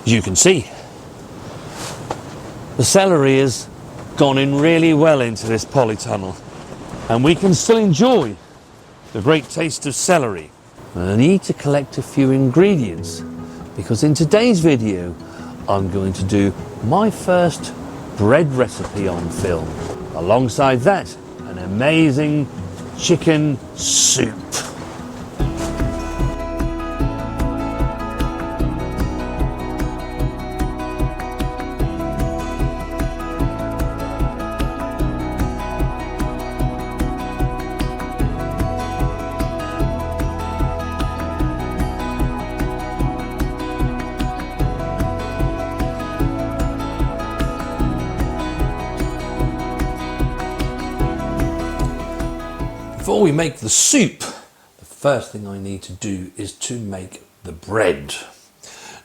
As you can see, the celery has gone in really well into this polytunnel, and we can still enjoy the great taste of celery. I need to collect a few ingredients, because in today's video I'm going to do my first bread recipe on film. Alongside that, an amazing chicken soup. Before we make the soup, the first thing I need to do is to make the bread.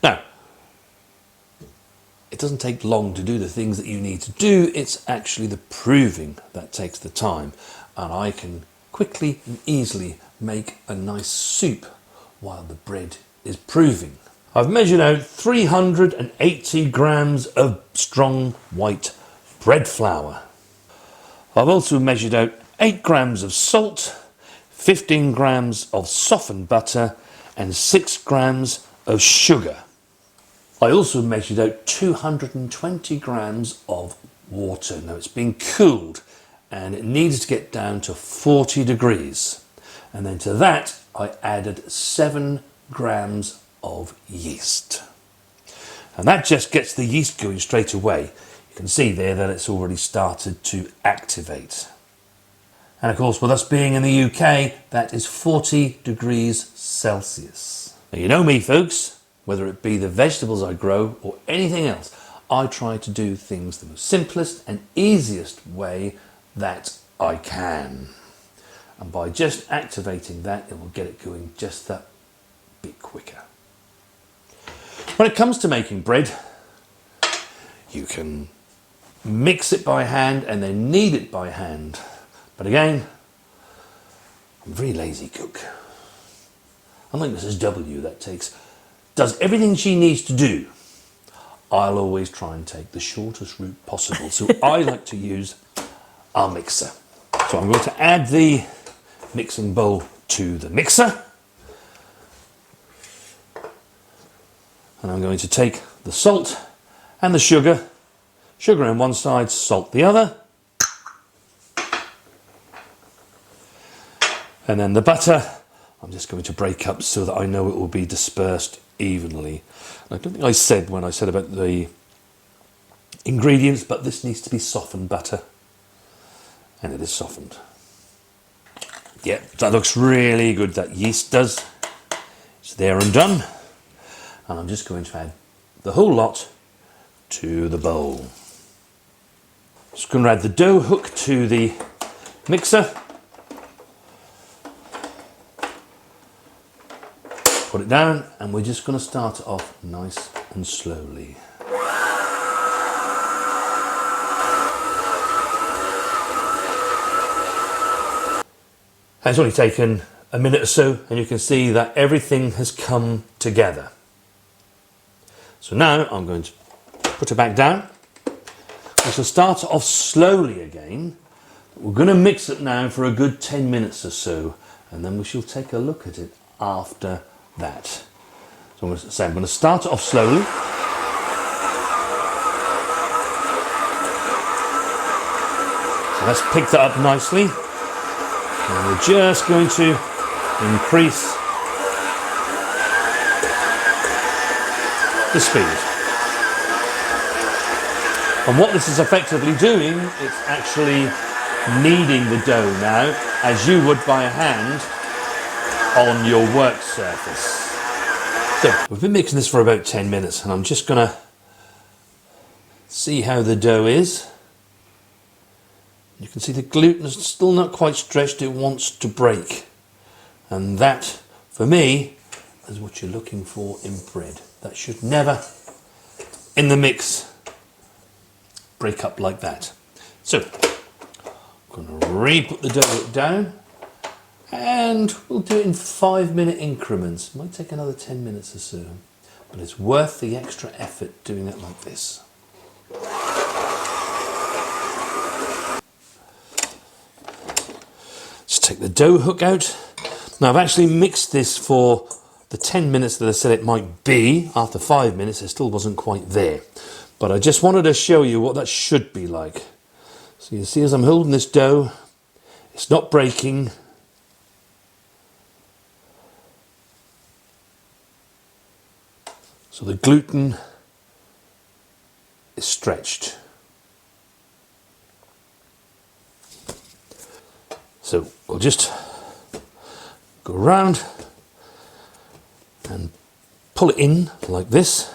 Now, it doesn't take long to do the things that you need to do, it's actually the proving that takes the time. And I can quickly and easily make a nice soup while the bread is proving. I've measured out 380 grams of strong white bread flour. I've also measured out 8 grams of salt, 15 grams of softened butter and 6 grams of sugar. I also measured out 220 grams of water. Now it's been cooled and it needs to get down to 40 degrees. And then to that I added 7 grams of yeast. And that just gets the yeast going straight away. You can see there that it's already started to activate. And of course, with us being in the UK, that is 40 degrees Celsius. Now, you know me, folks, whether it be the vegetables I grow or anything else, I try to do things the simplest and easiest way that I can. And by just activating that, it will get it going just that bit quicker. When it comes to making bread, you can mix it by hand and then knead it by hand. But again, I'm a very lazy cook. Unlike Mrs. W that does everything she needs to do, I'll always try and take the shortest route possible. So I like to use our mixer. So I'm going to add the mixing bowl to the mixer. And I'm going to take the salt and the sugar on one side, salt the other. And then the butter, I'm just going to break up so that I know it will be dispersed evenly. I don't think I said when I said about the ingredients, but this needs to be softened butter. And it is softened. Yeah, that looks really good, that yeast does. It's there and done. And I'm just going to add the whole lot to the bowl. Just going to add the dough hook to the mixer. Put it down, and we're just going to start it off nice and slowly. It's only taken a minute or so, and you can see that everything has come together. So now I'm going to put it back down. We shall start it off slowly again. We're going to mix it now for a good 10 minutes or so, and then we shall take a look at it after that. So I'm going to start it off slowly. So that's picked it up nicely. And we're just going to increase the speed. And what this is effectively doing, it's actually kneading the dough now, as you would by hand on your work surface. So we've been mixing this for about 10 minutes, and I'm just going to see how the dough is. You can see the gluten is still not quite stretched, it wants to break. And that, for me, is what you're looking for in bread. That should never, in the mix, break up like that. So, I'm going to re-put the dough down, and we'll do it in 5-minute increments. It might take another 10 minutes or so. but it's worth the extra effort doing it like this. Just take the dough hook out. Now I've actually mixed this for the 10 minutes that I said it might be. After 5 minutes it still wasn't quite there. But I just wanted to show you what that should be like. So you see as I'm holding this dough, it's not breaking. So the gluten is stretched. So we'll just go around and pull it in like this,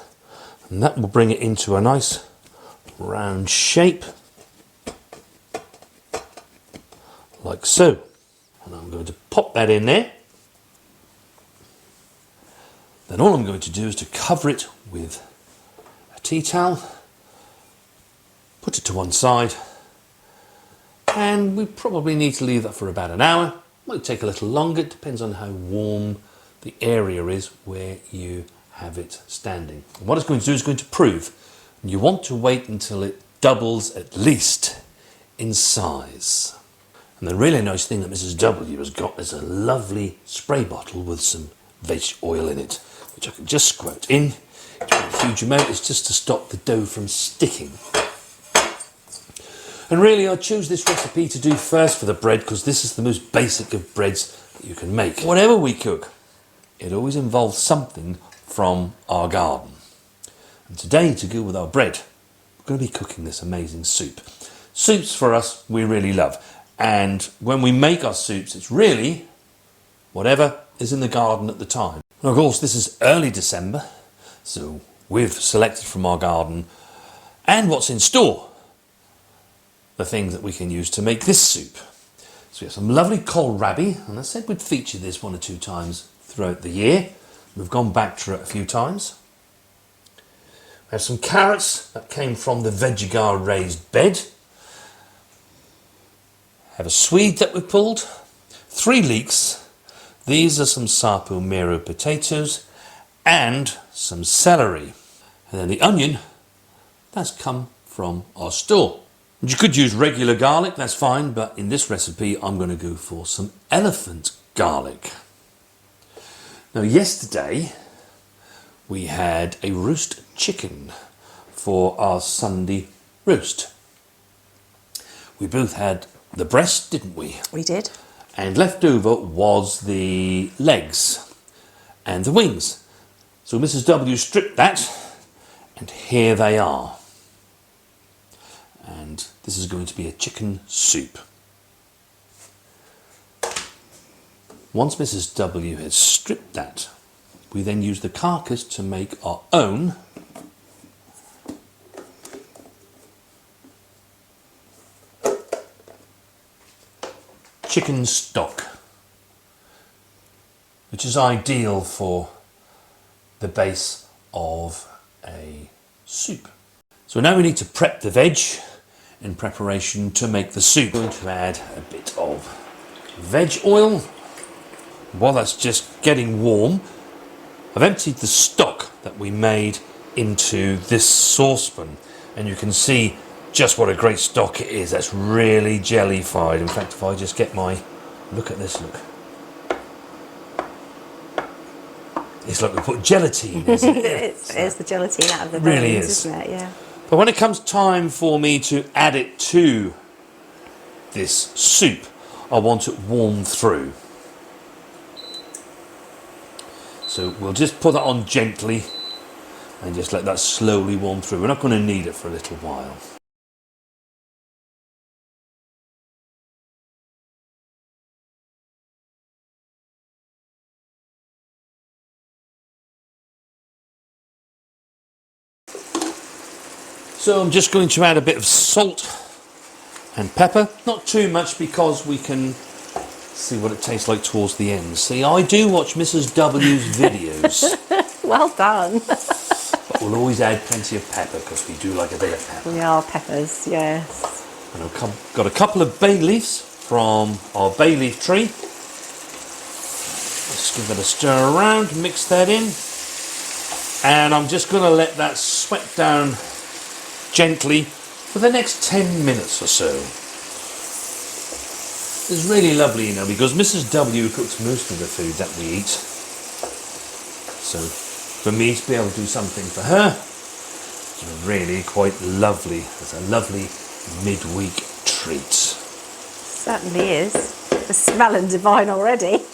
and that will bring it into a nice round shape, like so. And I'm going to pop that in there. Then all I'm going to do is to cover it with a tea towel, put it to one side, and we probably need to leave that for about an hour. Might take a little longer, it depends on how warm the area is where you have it standing. And what it's going to do is going to prove. And you want to wait until it doubles at least in size. And the really nice thing that Mrs. W has got is a lovely spray bottle with some veg oil in it, which I can just squirt in. It's not a huge amount, it's just to stop the dough from sticking. And really I choose this recipe to do first for the bread because this is the most basic of breads that you can make. Whatever we cook, it always involves something from our garden. And today, to go with our bread, we're going to be cooking this amazing soup. Soups for us, we really love. And when we make our soups, it's really whatever is in the garden at the time. And of course, this is early December, so we've selected from our garden and what's in store the things that we can use to make this soup. So we have some lovely kohlrabi, and I said we'd feature this 1 or 2 times throughout the year. We've gone back to it a few times. We have some carrots that came from the Vegegar raised bed. Have a swede that we pulled, 3 leeks. These are some sapo mero potatoes and some celery. And then the onion, that's come from our store. And you could use regular garlic, that's fine, but in this recipe I'm going to go for some elephant garlic. Now yesterday we had a roast chicken for our Sunday roast. We both had the breast, didn't we? We did. And left over was the legs and the wings. So Mrs. W stripped that, and here they are. And this is going to be a chicken soup. Once Mrs. W has stripped that, we then use the carcass to make our own chicken stock, which is ideal for the base of a soup. So now we need to prep the veg in preparation to make the soup. I'm going to add a bit of veg oil. While that's just getting warm, I've emptied the stock that we made into this saucepan, and you can see just what a great stock it is. That's really jellified. In fact, if I just get my, look at this, look. It's like we put gelatine, isn't it? It's the gelatine out of the really bones, is. isn't it? Yeah. But when it comes time for me to add it to this soup, I want it warm through. So we'll just put that on gently and just let that slowly warm through. We're not going to need it for a little while. So I'm just going to add a bit of salt and pepper. Not too much because we can see what it tastes like towards the end. See, I do watch Mrs. W's videos. Well done. But we'll always add plenty of pepper because we do like a bit of pepper. We are peppers, yes. And I've got a couple of bay leaves from our bay leaf tree. Let's give it a stir around, mix that in. And I'm just going to let that sweat down gently for the next 10 minutes or so. It's really lovely, you know, because Mrs. W cooks most of the food that we eat. So for me to be able to do something for her, it's really quite lovely. It's a lovely midweek treat. Certainly is. It's smelling divine already.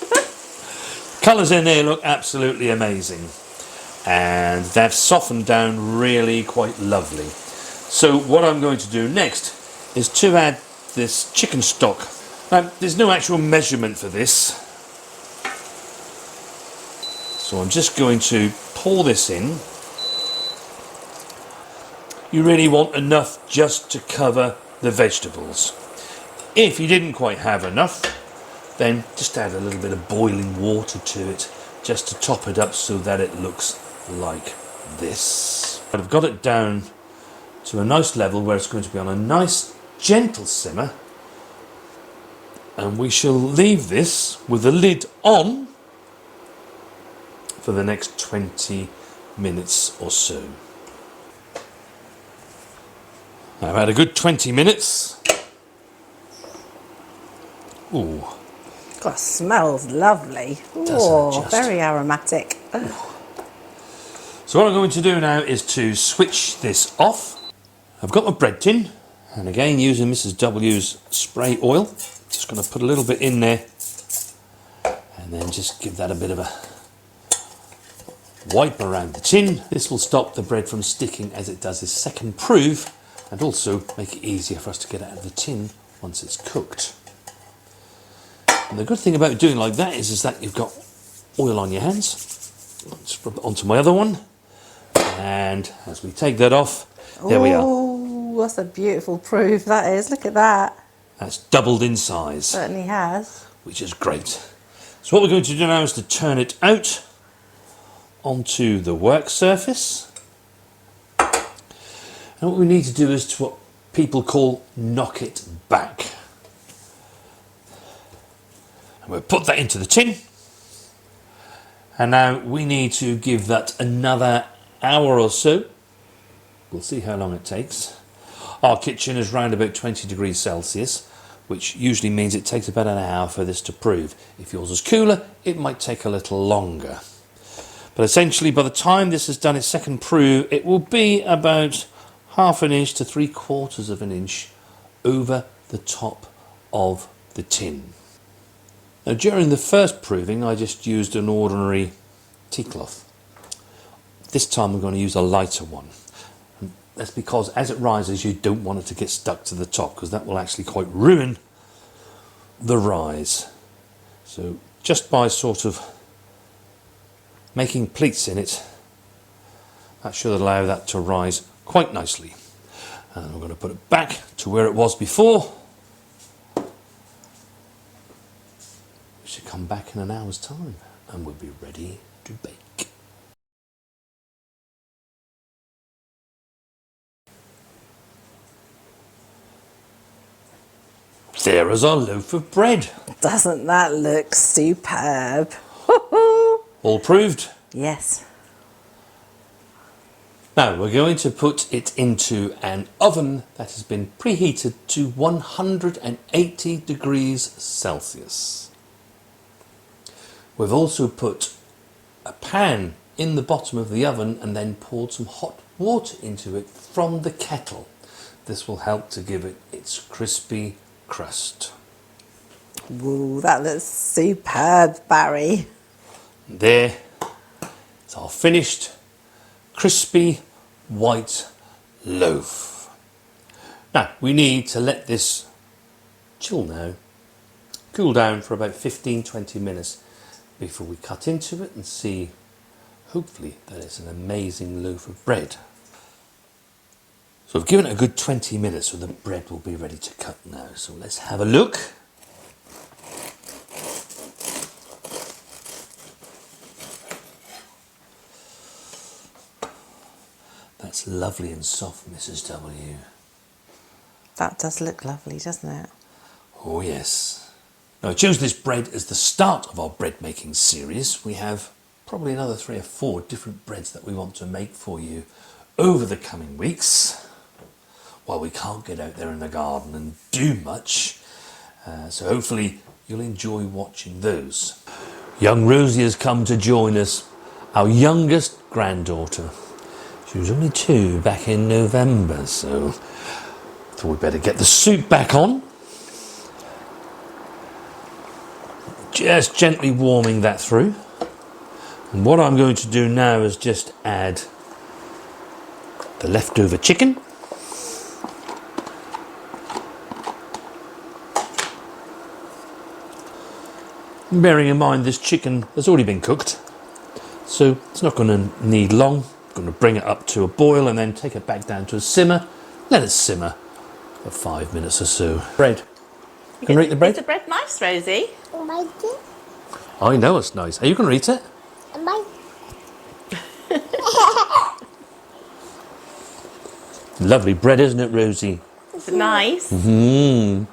Colours in there look absolutely amazing. And they've softened down really quite lovely. So what I'm going to do next is to add this chicken stock. Now, there's no actual measurement for this, so I'm just going to pour this in. You really want enough just to cover the vegetables. If you didn't quite have enough, then just add a little bit of boiling water to it, just to top it up so that it looks like this. But I've got it down to a nice level where it's going to be on a nice gentle simmer. And we shall leave this with the lid on for the next 20 minutes or so. I've had a good 20 minutes. Ooh. God, smells lovely. Doesn't just. Very aromatic. So what I'm going to do now is to switch this off. I've got my bread tin, and again using Mrs. W's spray oil. Just going to put a little bit in there and then just give that a bit of a wipe around the tin. This will stop the bread from sticking as it does this second proof, and also make it easier for us to get out of the tin once it's cooked. And the good thing about doing like that is that you've got oil on your hands. Let's rub it onto my other one, and as we take that off, there we are. Oh, that's a beautiful proof that is. Look at that. That's doubled in size. Certainly has. Which is great. So what we're going to do now is to turn it out onto the work surface. And what we need to do is to what people call knock it back. And we'll put that into the tin. And now we need to give that another hour or so. We'll see how long it takes. Our kitchen is round about 20 degrees Celsius, which usually means it takes about an hour for this to prove. If yours is cooler, it might take a little longer. But essentially, by the time this has done its second prove, it will be about 1/2 inch to 3/4 of an inch over the top of the tin. Now, during the first proving, I just used an ordinary tea cloth. This time I'm going to use a lighter one. That's because as it rises, you don't want it to get stuck to the top, because that will actually quite ruin the rise. So just by sort of making pleats in it, that should allow that to rise quite nicely. And we're going to put it back to where it was before. We should come back in an hour's time and we'll be ready to bake. There is our loaf of bread. Doesn't that look superb? All proved? Yes. Now we're going to put it into an oven that has been preheated to 180 degrees Celsius. We've also put a pan in the bottom of the oven and then poured some hot water into it from the kettle. This will help to give it its crispy crust. Ooh, that looks superb, Barry. And there, it's our finished crispy white loaf. Now we need to let this chill now, cool down for about 15-20 minutes before we cut into it and see, hopefully, that it's an amazing loaf of bread. So I've given it a good 20 minutes, so the bread will be ready to cut now. So let's have a look. That's lovely and soft, Mrs. W. That does look lovely, doesn't it? Oh yes. Now I chose this bread as the start of our bread making series. We have probably another 3 or 4 different breads that we want to make for you over the coming weeks. While we can't get out there in the garden and do much. So hopefully you'll enjoy watching those. Young Rosie has come to join us, our youngest granddaughter. She was only 2 back in November, so thought we'd better get the soup back on. Just gently warming that through. And what I'm going to do now is just add the leftover chicken. Bearing in mind this chicken has already been cooked, so it's not going to need long. I'm going to bring it up to a boil and then take it back down to a simmer. Let it simmer for 5 minutes or so. Bread. Can you eat the bread? Is the bread nice, Rosie? I know it's nice. Are you going to eat it? Lovely bread, isn't it, Rosie? Is it nice? Mm-hmm.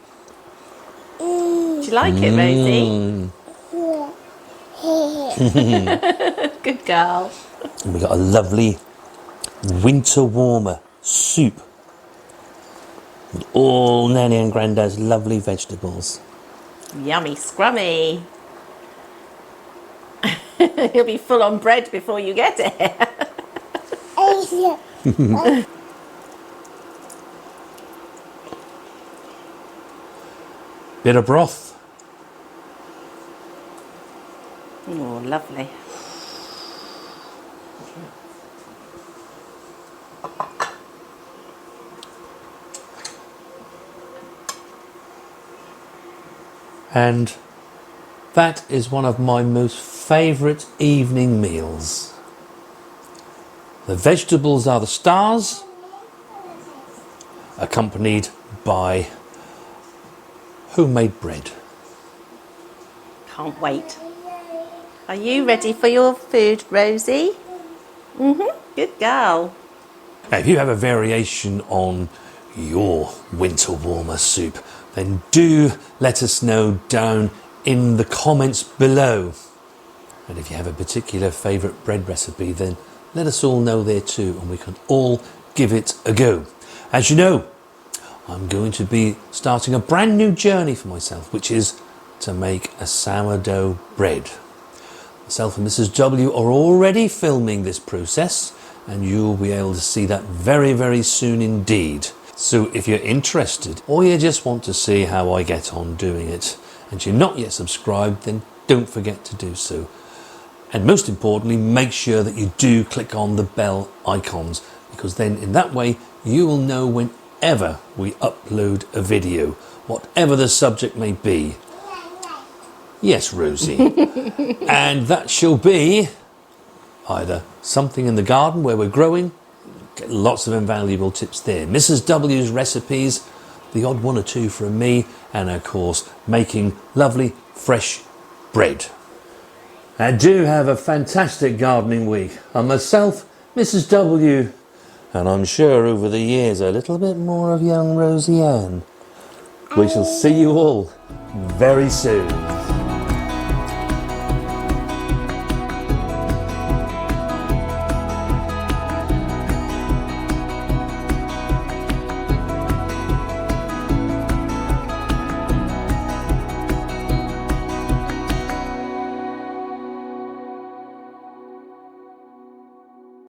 Do you like it, Rosie? Good girl. And we got a lovely winter warmer soup with all Nanny and Grandad's lovely vegetables. Yummy scrummy. You'll be full on bread before you get it. Bit of broth. Oh, lovely. And that is one of my most favourite evening meals. The vegetables are the stars, accompanied by homemade bread. Can't wait. Are you ready for your food, Rosie? Good girl. Now, if you have a variation on your winter warmer soup, then do let us know down in the comments below. And if you have a particular favourite bread recipe, then let us all know there too, and we can all give it a go. As you know, I'm going to be starting a brand new journey for myself, which is to make a sourdough bread. Myself and Mrs. W are already filming this process, and you'll be able to see that very, very soon indeed. So if you're interested, or you just want to see how I get on doing it, and you're not yet subscribed, then don't forget to do so. And most importantly, make sure that you do click on the bell icons, because then in that way you will know whenever we upload a video, whatever the subject may be. Yes, Rosie. And that shall be either something in the garden where we're growing, get lots of invaluable tips there, Mrs. W's recipes, the odd 1 or 2 from me, and of course making lovely fresh bread. And do have a fantastic gardening week. And myself, Mrs. W, and I'm sure over the years a little bit more of young Rosie Ann. We shall see you all very soon.